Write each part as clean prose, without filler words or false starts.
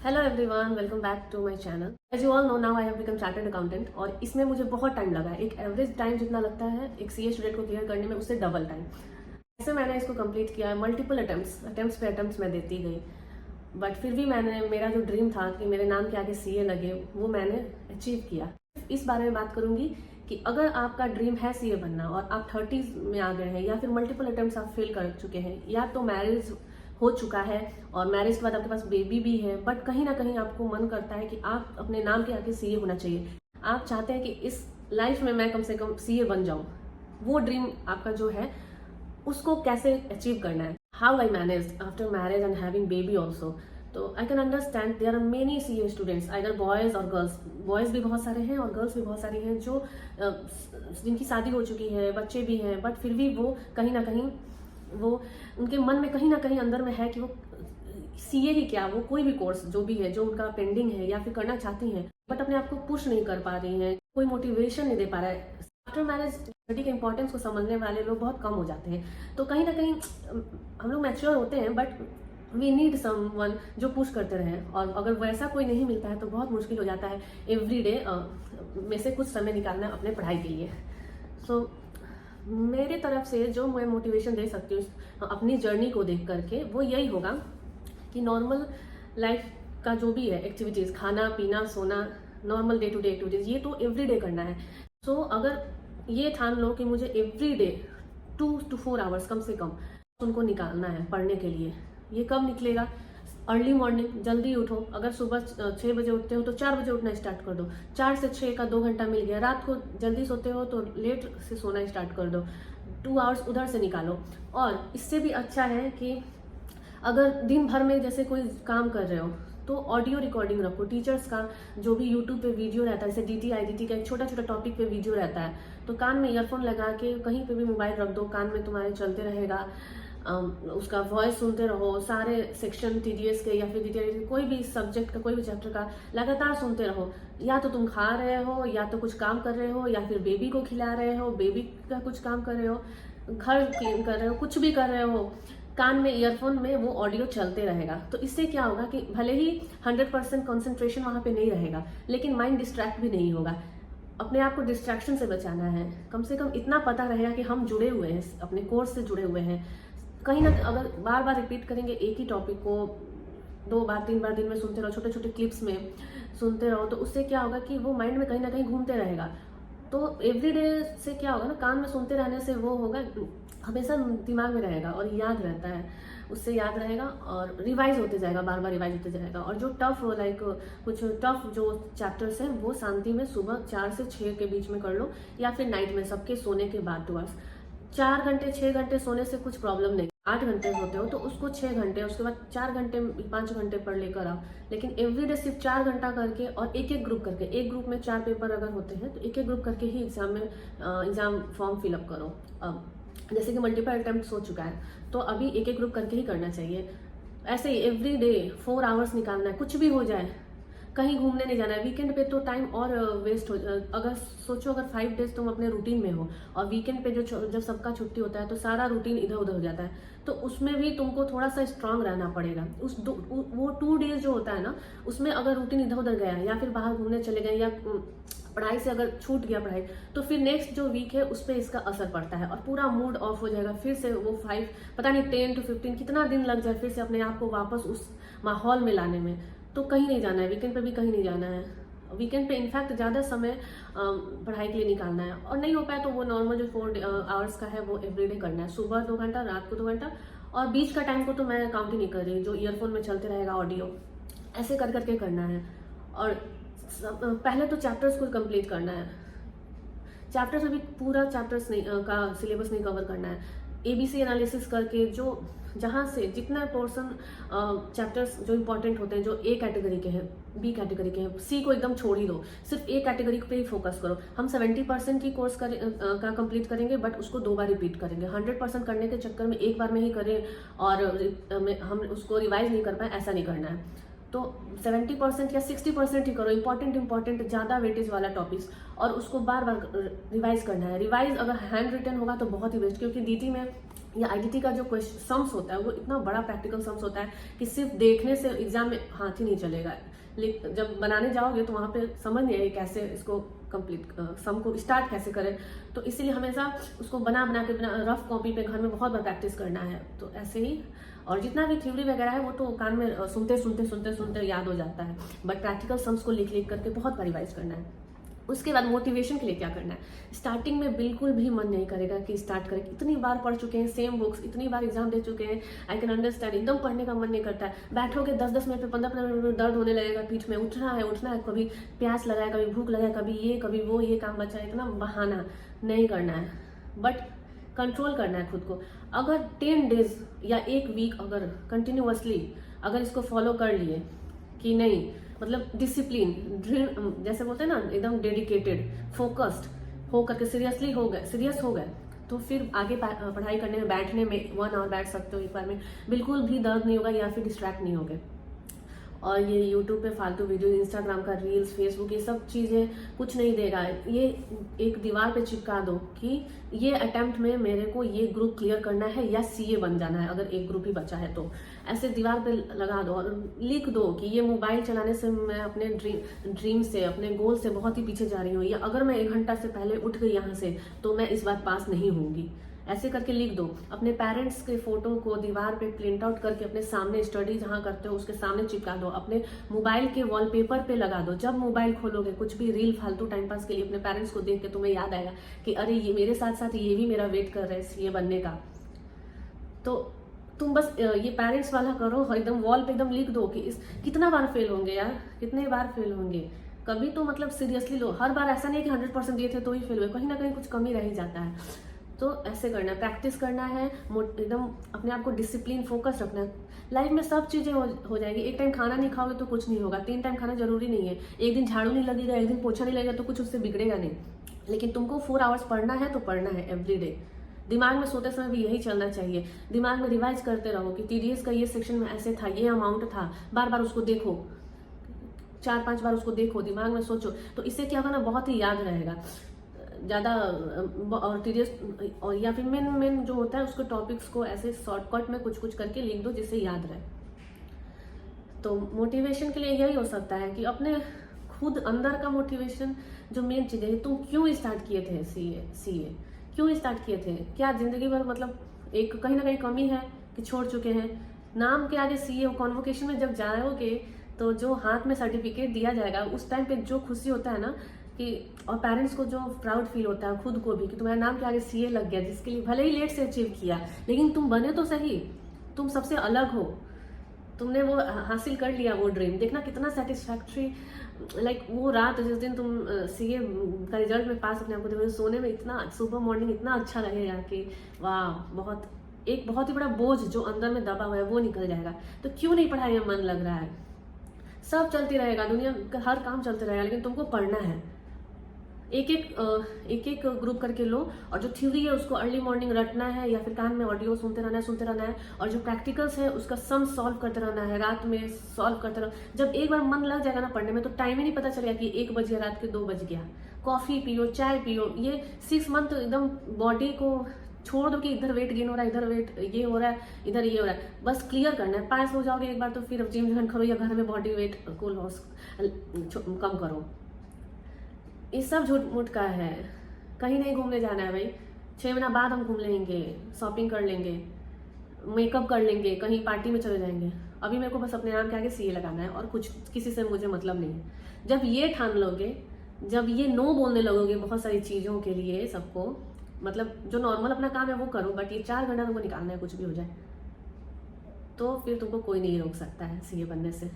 Hello everyone, welcome back to my channel. As you all know, now I have become chartered accountant और इसमें मुझे बहुत time लगा है। एक एवरेज टाइम जितना लगता है एक सीए स्टूडेंट को क्लियर करने में, उससे डबल टाइम। ऐसे मैंने इसको कंप्लीट किया है। मल्टीपल अटेम्प्ट्स पे अटेम्प्ट्स मैं देती गई, बट फिर भी मेरा जो ड्रीम था कि मेरे नाम के आगे सीए लगे, वो मैंने अचीव किया। इस बारे में बात करूंगी कि अगर आपका ड्रीम है सीए बनना और आप 30s में आ गए हैं, या फिर मल्टीपल अटेम्प्ट्स आप फेल कर चुके हैं, या तो मैरिज हो चुका है और मैरिज के बाद आपके पास बेबी भी है, बट कहीं ना कहीं आपको मन करता है कि आप अपने नाम के आगे सीए होना चाहिए। आप चाहते हैं कि इस लाइफ में मैं कम से कम सीए बन जाऊं। वो ड्रीम आपका जो है, उसको कैसे अचीव करना है। How I manage after marriage and having baby also. तो I can understand there are many CA students, either boys और गर्ल्स। बॉयज भी बहुत सारे हैं और गर्ल्स भी बहुत सारी हैं जो जिनकी शादी हो चुकी है, बच्चे भी हैं, बट फिर भी वो कहीं ना कहीं वो उनके मन में कहीं ना कहीं अंदर में है कि वो सीए ही क्या, वो कोई भी कोर्स जो भी है जो उनका पेंडिंग है या फिर करना चाहती हैं, बट अपने आप को पुश नहीं कर पा रही हैं, कोई मोटिवेशन नहीं दे पा रहा है। आफ्टर मैरिज स्टडी के इंपॉर्टेंस को समझने वाले लोग बहुत कम हो जाते हैं। तो कहीं ना कहीं हम लोग मैच्योर होते हैं, बट वी नीड समवन जो पुश करते रहे। और अगर वैसा कोई नहीं मिलता है तो बहुत मुश्किल हो जाता है एवरी डे में से कुछ समय निकालना अपने पढ़ाई के लिए। सो मेरे तरफ से जो मैं मोटिवेशन दे सकती हूँ अपनी जर्नी को देख करके, वो यही होगा कि नॉर्मल लाइफ का जो भी है एक्टिविटीज़, खाना पीना सोना, normal day to day activities, ये तो एवरीडे करना है। सो अगर ये ठान लो कि मुझे एवरीडे 2 to 4 आवर्स कम से कम उनको निकालना है पढ़ने के लिए। ये कब निकलेगा? अर्ली मॉर्निंग, जल्दी उठो। अगर सुबह 6 बजे उठते हो तो 4 बजे उठना स्टार्ट कर दो। 4 से 6 का 2 घंटा मिल गया। रात को जल्दी सोते हो तो लेट से सोना स्टार्ट कर दो। 2 आवर्स उधर से निकालो। और इससे भी अच्छा है कि अगर दिन भर में जैसे कोई काम कर रहे हो तो ऑडियो रिकॉर्डिंग रखो। टीचर्स का जो भी यूट्यूब पे वीडियो रहता है, जैसे डीटी आईडीटी का एक छोटा छोटा टॉपिक पे वीडियो रहता है, तो कान में ईयरफोन लगा के कहीं पे भी मोबाइल रख दो, कान में तुम्हारे चलते रहेगा। उसका वॉइस सुनते रहो, सारे सेक्शन टीडीएस के या फिर डीटी कोई भी सब्जेक्ट का, कोई भी चैप्टर का लगातार सुनते रहो। या तो तुम खा रहे हो, या तो कुछ काम कर रहे हो, या फिर बेबी को खिला रहे हो, बेबी का कुछ काम कर रहे हो, घर क्लीन कर रहे हो, कुछ भी कर रहे हो, कान में ईयरफोन में वो ऑडियो चलते रहेगा। तो इससे क्या होगा कि भले ही 100% कॉन्सेंट्रेशन वहां पे नहीं रहेगा, लेकिन माइंड डिस्ट्रैक्ट भी नहीं होगा। अपने आप को डिस्ट्रैक्शन से बचाना है। कम से कम इतना पता रहेगा कि हम जुड़े हुए हैं, अपने कोर्स से जुड़े हुए हैं। कहीं ना अगर बार बार रिपीट करेंगे एक ही टॉपिक को 2 बार 3 बार दिन में सुनते रहो, छोटे छोटे क्लिप्स में सुनते रहो, तो उससे क्या होगा कि वो माइंड में कहीं ना कहीं घूमते रहेगा। तो एवरीडे से क्या होगा ना, कान में सुनते रहने से वो होगा, हमेशा दिमाग में रहेगा और याद रहता है, उससे याद रहेगा और रिवाइज होते जाएगा, बार बार रिवाइज होते जाएगा। और जो टफ कुछ टफ जो चैप्टर्स हैं, वो शांति में सुबह 4 से 6 के बीच में कर लो, या फिर नाइट में सबके सोने के बाद 2 आवर्स। 4 घंटे 6 घंटे सोने से कुछ प्रॉब्लम नहीं। 8 घंटे सोते हो तो उसको 6 घंटे, उसके बाद 4 घंटे 5 घंटे पढ़ लेकर आओ। लेकिन एवरीडे सिर्फ 4 घंटा करके और एक एक ग्रुप करके, एक ग्रुप में 4 पेपर अगर होते हैं तो एक एक ग्रुप करके ही एग्जाम फॉर्म फिलअप करो। अब जैसे कि मल्टीपल अटेम्प्ट हो चुका है तो अभी एक एक ग्रुप करके ही करना चाहिए। ऐसे ही एवरीडे 4 आवर्स निकालना है, कुछ भी हो जाए। कहीं घूमने नहीं जाना है। वीकेंड पे तो टाइम और वेस्ट हो। अगर सोचो अगर 5 डेज तुम अपने रूटीन में हो और वीकेंड पे जब सबका छुट्टी होता है तो सारा रूटीन इधर उधर हो जाता है, तो उसमें भी तुमको थोड़ा सा स्ट्रांग रहना पड़ेगा। वो 2 डेज जो होता है ना, उसमें अगर रूटीन इधर उधर गया या फिर बाहर घूमने चले गए या पढ़ाई से अगर छूट गया पढ़ाई, तो फिर नेक्स्ट जो वीक है उस पर इसका असर पड़ता है और पूरा मूड ऑफ हो जाएगा। फिर से वो 5 पता नहीं 10 to 15 कितना दिन लग जाए फिर से अपने आप को वापस उस माहौल में लाने में। तो कहीं नहीं जाना है, वीकेंड पे भी कहीं नहीं जाना है। वीकेंड पे इनफैक्ट ज़्यादा समय पढ़ाई के लिए निकालना है। और नहीं हो पाए तो वो नॉर्मल जो 4 आवर्स का है वो एवरीडे करना है। सुबह 2 घंटा, रात को 2 घंटा, और बीच का टाइम को तो मैं काउंट ही नहीं कर रही, जो ईयरफोन में चलते रहेगा ऑडियो, ऐसे कर करके करना है। और पहले तो चैप्टर्स को कंप्लीट करना है। चैप्टर्स अभी पूरा चैप्टर्स नहीं का सिलेबस नहीं कवर करना है। एबीसी एनालिसिस करके जो जहाँ से जितना पोर्शन चैप्टर्स जो इंपॉर्टेंट होते हैं, जो ए कैटेगरी के हैं, बी कैटेगरी के हैं, सी को एकदम छोड़ ही दो, सिर्फ ए कैटेगरी पे ही फोकस करो। हम 70% ही कोर्स का कंप्लीट करेंगे, बट उसको 2 बार रिपीट करेंगे। 100% करने के चक्कर में एक बार में ही करें और हम उसको रिवाइज नहीं कर पाए, ऐसा नहीं करना है। तो 70% या 60% ही करो, इंपॉर्टेंट ज़्यादा वेटेज वाला टॉपिक्स, और उसको बार बार रिवाइज करना है। रिवाइज अगर हैंड रिटन होगा तो बहुत ही बेस्ट, क्योंकि डीटी में या आईडीटी का जो क्वेश्चन सम्स होता है वो इतना बड़ा प्रैक्टिकल सम्स होता है कि सिर्फ देखने से एग्जाम में हाथ ही नहीं चलेगा। लेकिन जब बनाने जाओगे तो वहाँ पे समझ नहीं आएगी कैसे इसको कंप्लीट सम को स्टार्ट कैसे करें। तो इसीलिए हमेशा उसको बना बना के रफ कॉपी पे घर में बहुत बार प्रैक्टिस करना है। तो ऐसे ही, और जितना भी थ्योरी वगैरह है वो तो कान में सुनते याद हो जाता है, बट प्रैक्टिकल सम्स को लिख लिख करके बहुत बार रिवाइज करना है। उसके बाद मोटिवेशन के लिए क्या करना है, स्टार्टिंग में बिल्कुल भी मन नहीं करेगा कि स्टार्ट करें। इतनी बार पढ़ चुके हैं सेम बुक्स, इतनी बार एग्जाम दे चुके हैं, आई कैन अंडरस्टैंड, एकदम पढ़ने का मन नहीं करता है। बैठोगे 10-10 मिनट पे 15-15 मिनट में दर्द होने लगेगा पीठ में, उठना है, कभी प्यास लगा है, कभी भूख लगा है, कभी ये कभी वो, ये काम बचा है, इतना बहाना नहीं करना है, बट कंट्रोल करना है खुद को। अगर 10 डेज या 1 वीक अगर कंटिन्यूअसली अगर इसको फॉलो कर लिए कि नहीं, मतलब डिसिप्लिन, जैसे बोलते हैं ना, एकदम डेडिकेटेड, फोकस्ड हो करके सीरियस हो गए, तो फिर आगे पढ़ाई करने में, बैठने में 1 आवर बैठ सकते हो एक बार में, बिल्कुल भी दर्द नहीं होगा या फिर डिस्ट्रैक्ट नहीं होगे। और ये यूट्यूब पे फालतू वीडियो, इंस्टाग्राम का रील्स, फेसबुक, ये सब चीज़ें कुछ नहीं देगा। ये एक दीवार पे चिपका दो कि ये अटेम्प्ट में मेरे को ये ग्रुप क्लियर करना है या सीए बन जाना है, अगर एक ग्रुप ही बचा है तो ऐसे दीवार पे लगा दो और लिख दो कि ये मोबाइल चलाने से मैं अपने ड्रीम से, अपने गोल से बहुत ही पीछे जा रही हूँ, या अगर मैं 1 घंटा से पहले उठ गई यहाँ से तो मैं इस बार पास नहीं होंगी। ऐसे करके लिख दो। अपने पेरेंट्स के फोटो को दीवार पे प्रिंट आउट करके अपने सामने, स्टडी जहाँ करते हो उसके सामने चिपका दो। अपने मोबाइल के वॉलपेपर पे लगा दो। जब मोबाइल खोलोगे कुछ भी रील फालतू टाइम पास के लिए, अपने पेरेंट्स को देख के तुम्हें याद आएगा कि अरे ये मेरे साथ साथ ये भी मेरा वेट कर रहे हैं ये बनने का। तो तुम बस ये पेरेंट्स वाला करो, एकदम वॉल पे एकदम लिख दो कि कितना बार फेल होंगे यार, कितने बार फेल होंगे। कभी तो मतलब सीरियसली लो, हर बार ऐसा नहीं कि 100% दिए थे तो ही फेल हुए, कहीं ना कहीं कुछ कमी रह ही जाता है। तो ऐसे करना है, प्रैक्टिस करना है, एकदम अपने आप को डिसिप्लिन, फोकस रखना है। लाइफ में सब चीज़ें हो जाएगी। एक टाइम खाना नहीं खाओगे तो कुछ नहीं होगा, 3 टाइम खाना जरूरी नहीं है। एक दिन झाड़ू नहीं लगेगा, एक दिन पोछा नहीं लगेगा तो कुछ उससे बिगड़ेगा नहीं। लेकिन तुमको 4 आवर्स पढ़ना है तो पढ़ना है एवरीडे। दिमाग में सोते समय भी यही चलना चाहिए। दिमाग में रिवाइज करते रहो कि टीडीएस का ये सेक्शन में ऐसे था, ये अमाउंट था, बार बार उसको देखो, 4-5 बार उसको देखो, दिमाग में सोचो। तो इससे क्या होगा ना, बहुत ही याद रहेगा ज़्यादा। और टीडीएस और या फिर मेन जो होता है उसको टॉपिक्स को ऐसे शॉर्टकट में कुछ करके लिख दो जिससे याद रहे। तो मोटिवेशन के लिए यही हो सकता है कि अपने खुद अंदर का मोटिवेशन, जो मेन चीज़ है, तुम क्यों स्टार्ट किए थे सीए क्यों स्टार्ट किए थे? क्या जिंदगी भर मतलब एक कहीं ना कहीं कमी है कि छोड़ चुके हैं? नाम के आगे सीए, कॉन्वोकेशन में जब जाओगे तो जो हाथ में सर्टिफिकेट दिया जाएगा उस टाइम पे जो खुशी होता है ना कि, और पेरेंट्स को जो प्राउड फील होता है खुद को भी कि तुम्हारे नाम के आगे सीए लग गया, जिसके लिए भले ही लेट से अचीव किया लेकिन तुम बने तो सही, तुम सबसे अलग हो, तुमने वो हासिल कर लिया वो ड्रीम। देखना कितना सेटिस्फैक्ट्री, लाइक वो रात जिस दिन तुम सीए का रिजल्ट में पास अपने आपको देखोगे, सोने में इतना, सुबह मॉर्निंग इतना अच्छा लगेगा कि वाह, बहुत ही बड़ा बोझ जो अंदर में दबा हुआ है वो निकल जाएगा। तो क्यों नहीं पढ़ाई में मन लग रहा है? सब चलती रहेगा, दुनिया का हर काम चलते रहेगा, लेकिन तुमको पढ़ना है। एक एक ग्रुप करके लो, और जो थ्योरी है उसको अर्ली मॉर्निंग रटना है या फिर कान में ऑडियो सुनते रहना है, और जो प्रैक्टिकल्स है उसका सम सॉल्व करते रहना है, रात में सॉल्व करते रहो। जब एक बार मन लग जाएगा ना पढ़ने में तो टाइम ही नहीं पता चलेगा कि 1 बज गया, रात के 2 बज गया। कॉफी पियो, चाय पियो, ये 6 मंथ एकदम बॉडी को छोड़ दो कि इधर वेट गेन हो रहा है, इधर वेट ये हो रहा है, इधर ये हो रहा है। बस क्लियर करना है। पास हो जाओगे एक बार तो फिर जिम ज्वाइन करो या घर में बॉडी वेट को लॉस कम करो। ये सब झूठ मूठ का है। कहीं नहीं घूमने जाना है भाई, 6 महीना बाद हम घूम लेंगे, शॉपिंग कर लेंगे, मेकअप कर लेंगे, कहीं पार्टी में चले जाएंगे। अभी मेरे को बस अपने नाम के आगे सीए लगाना है और कुछ किसी से मुझे मतलब नहीं है। जब ये ठान लोगे, जब ये नो बोलने लगोगे बहुत सारी चीज़ों के लिए, सबको मतलब जो नॉर्मल अपना काम है वो करो, बट ये 4 घंटा तुमको निकालना है कुछ भी हो जाए, तो फिर तुमको कोई नहीं रोक सकता है सीए बनने से।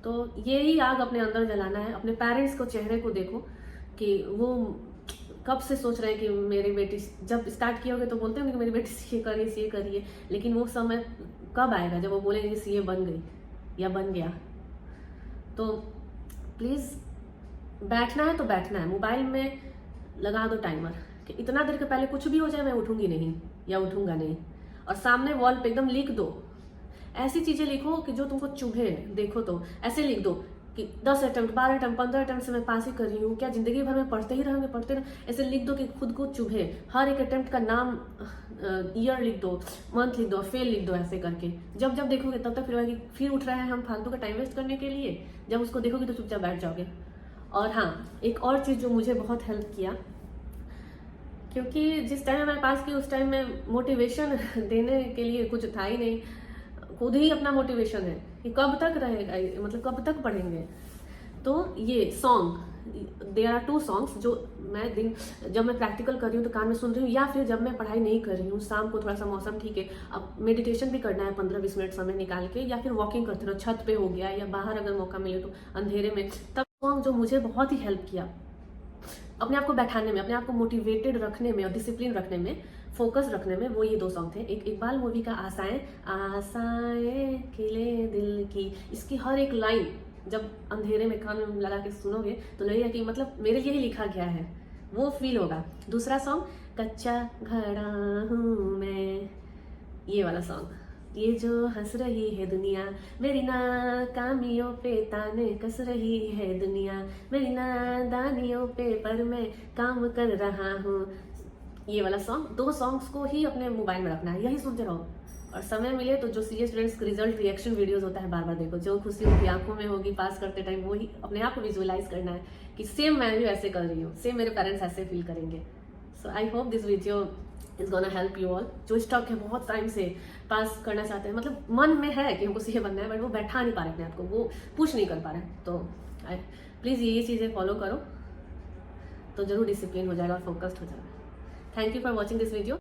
तो यही आग अपने अंदर जलाना है। अपने पेरेंट्स को, चेहरे को देखो कि वो कब से सोच रहे हैं कि मेरी बेटी, जब स्टार्ट किए होगे तो बोलते होंगे कि मेरी बेटी सीए करिए, लेकिन वो समय कब आएगा जब वो बोलेंगे कि सीए बन गई या बन गया। तो प्लीज़ बैठना है तो बैठना है। मोबाइल में लगा दो टाइमर कि इतना देर के पहले कुछ भी हो जाए मैं उठूंगी नहीं या उठूंगा नहीं, और सामने वॉल पे एकदम लिख दो। ऐसी चीज़ें लिखो कि जो तुमको चुभे। देखो तो ऐसे लिख दो कि 10 अटेम्प्ट, 12 अटेम्प्ट, 15 अटेम्प्ट से मैं पास ही कर रही हूँ, क्या जिंदगी भर में पढ़ते ही रहेंगे, पढ़ते रहे? ऐसे लिख दो कि खुद को चुभे। हर एक अटेम्प्ट का नाम, ईयर लिख दो, मंथ लिख दो, फेल लिख दो, ऐसे करके जब जब देखोगे तब तक फिर उठ रहे हैं हम फालतू का टाइम वेस्ट करने के लिए। जब उसको देखोगे तो चुपचाप बैठ जाओगे। और हाँ, एक और चीज़ जो मुझे बहुत हेल्प किया, क्योंकि जिस टाइम मैं पास की उस टाइम में मोटिवेशन देने के लिए कुछ था ही नहीं, खुद ही अपना मोटिवेशन है कि कब तक रहेगा ये, मतलब कब तक पढ़ेंगे। तो ये सॉन्ग, देयर आर 2 सॉन्ग्स जो मैं जब मैं प्रैक्टिकल कर रही हूँ तो कान में सुन रही हूँ, या फिर जब मैं पढ़ाई नहीं कर रही हूँ, शाम को थोड़ा सा मौसम ठीक है, अब मेडिटेशन भी करना है 15-20 मिनट समय निकाल के, या फिर वॉकिंग करते रहो, छत पे हो गया, या बाहर अगर मौका मिले तो अंधेरे में, तब सॉन्ग जो मुझे बहुत ही हेल्प किया अपने आप को बैठाने में, अपने आप को मोटिवेटेड रखने में और डिसिप्लिन रखने में, फोकस रखने में, वो ये 2 सॉन्ग थे। एक इकबाल मूवी का आशाएं, आशाएं खिले दिल की, इसकी हर एक लाइन जब अंधेरे में कान में लगा के सुनोगे तो लगेगा कि मतलब मेरे लिए ही लिखा गया है, वो फील होगा। दूसरा सॉन्ग कच्चा घड़ा हूँ मैं, ये वाला सॉन्ग, ये जो हंस रही है दुनिया मेरी नाकामियों पे, ताने कस रही है दुनिया मेरी नादानियों पे, पर मैं काम कर रहा हूँ, ये वाला सॉन्ग। 2 सॉन्ग्स को ही अपने मोबाइल में रखना है, यही सुनते रहो। और समय मिले तो जो CA students result reaction videos होता है बार बार देखो, जो खुशी उनकी आंखों में होगी पास करते टाइम, वो ही अपने आप को विजुअलाइज करना है कि सेम मैं भी ऐसे कर रही हूँ, सेम मेरे पेरेंट्स ऐसे फील करेंगे। So I hope this video is gonna help you all, जो स्टक है बहुत टाइम से पास करना चाहते हैं, मतलब मन में है कि हमको सीए बनना है, बट वो बैठा नहीं पा रहे अपने आप को, वो पुश नहीं कर पा रहे। तो प्लीज़ ये चीज़ें फॉलो करो तो जरूर डिसिप्लिन हो जाएगा और फोकस्ड हो जाएगा। Thank you for watching this video.